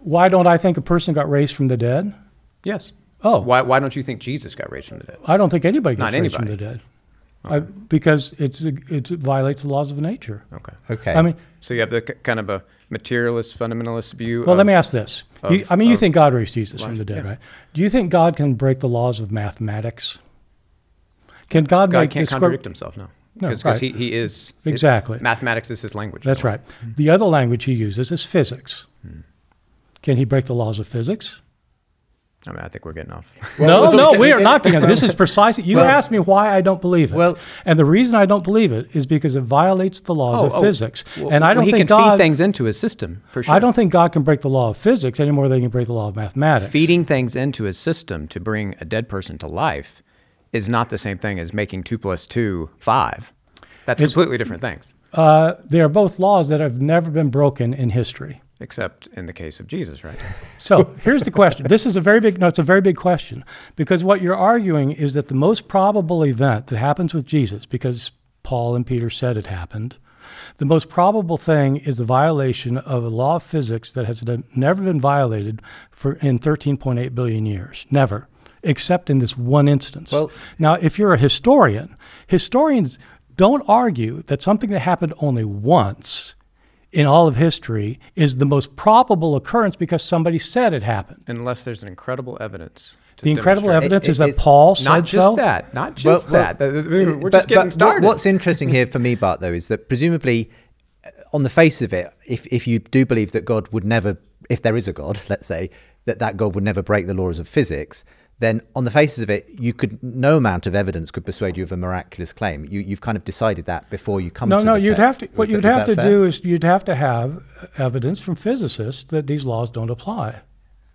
Why don't I think a person got raised from the dead? Yes. Oh. Why don't you think Jesus got raised from the dead? I don't think anybody gets Not raised from the anybody. dead. Okay. Because it violates the laws of nature. Okay. Okay. I mean, So you have the kind of a materialist, fundamentalist view. well, let me ask this. You think God raised Jesus from the dead, yeah. right? Do you think God can break the laws of mathematics? Can God God make can't contradict himself, no. No, Because right. he is... Exactly. Mathematics is his language. That's right. The other language he uses is physics. Can he break the laws of physics? I mean, I think we're getting off. No, we are not getting. This is precisely. You asked me why I don't believe it. Well- and the reason I don't believe it is because it violates the laws of physics. And I don't he think can God. feed things into his system, for sure. I don't think God can break the law of physics any more than he can break the law of mathematics. Feeding things into his system to bring a dead person to life is not the same thing as making 2 + 2 5. That's completely different things. They are both laws that have never been broken in history. Except in the case of Jesus, right? So here's the question. This is a very big, it's a very big question, because what you're arguing is that the most probable event that happens with Jesus, because Paul and Peter said it happened, the most probable thing is the violation of a law of physics that has never been violated in 13.8 billion years. Never, except in this one instance. Well, now, if you're a historian, historians don't argue that something that happened only once in all of history is the most probable occurrence because somebody said it happened. Unless there's an incredible evidence. The incredible demonstrate. evidence is that Paul said Not just so? that. Not just that. We're just getting But started. what's interesting here for me, Bart, though, is that presumably, on the face of it, if you do believe that God would never, if there is a God, let's say, that God would never break the laws of physics, then on the faces of it, no amount of evidence could persuade you of a miraculous claim. You've kind of decided that before you come to the you'd text. have to. What you'd have to do is you'd have to have evidence from physicists that these laws don't apply.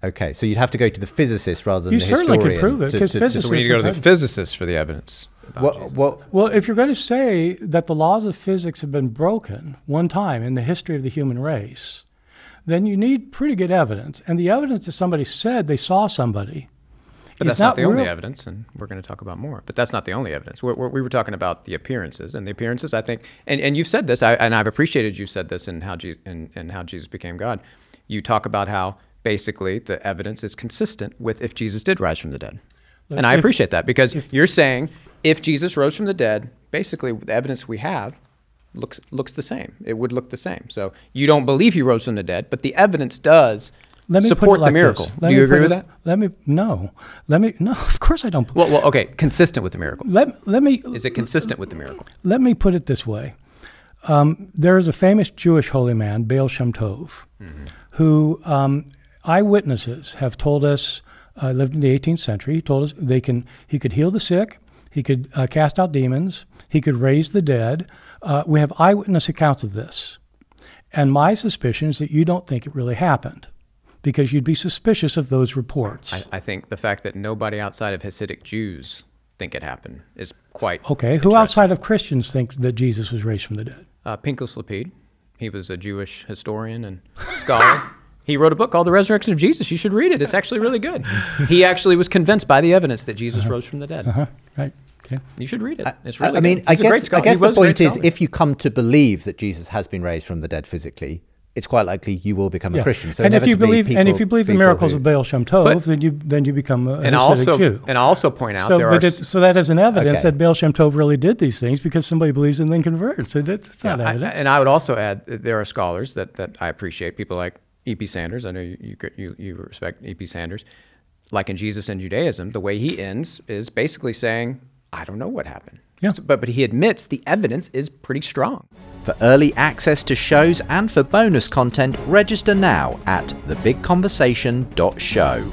Okay, so you'd have to go to the physicist rather than You the certainly historian. can prove it, because physicists. So we need to go to the physicists for the evidence. Well, if you're going to say that the laws of physics have been broken one time in the history of the human race, then you need pretty good evidence. And the evidence that somebody said they saw somebody. But that's not the only evidence, and we're going to talk about more. But that's not the only evidence. We were talking about the appearances, and the appearances, I think, and you've said this, and I've appreciated you said this in how Jesus became God. You talk about how basically the evidence is consistent with if Jesus did rise from the dead. And I appreciate that, because you're saying if Jesus rose from the dead, basically the evidence we have looks the same. It would look the same. So you don't believe he rose from the dead, but the evidence does support the miracle. Do you agree with that? No, of course I don't. Well, okay, consistent with the miracle. Is it consistent with the miracle? Let me put it this way. There is a famous Jewish holy man, Baal Shem Tov, who eyewitnesses have told us, lived in the 18th century. He told us he could heal the sick, he could cast out demons, he could raise the dead. We have eyewitness accounts of this. And my suspicion is that you don't think it really happened, because you'd be suspicious of those reports. I think the fact that nobody outside of Hasidic Jews think it happened is quite okay. Who outside of Christians think that Jesus was raised from the dead? Pinchas Lapid. He was a Jewish historian and scholar. He wrote a book called The Resurrection of Jesus. You should read it. It's actually really good. He actually was convinced by the evidence that Jesus rose from the dead. Right. Okay. You should read it. It's really I mean, good. I He's a guess great the scholar. point is, if you come to believe that Jesus has been raised from the dead physically, it's quite likely you will become a Christian. So if you believe the miracles of Baal Shem Tov, then you become a Hasidic Jew. And I'll also point out so that is an evidence that Baal Shem Tov really did these things because somebody believes and then converts. It's not evidence. And I would also add that there are scholars that I appreciate, people like E.P. Sanders. I know you respect E.P. Sanders. Like in Jesus and Judaism, the way he ends is basically saying, I don't know what happened. Yeah. But he admits the evidence is pretty strong. For early access to shows and for bonus content, register now at thebigconversation.show.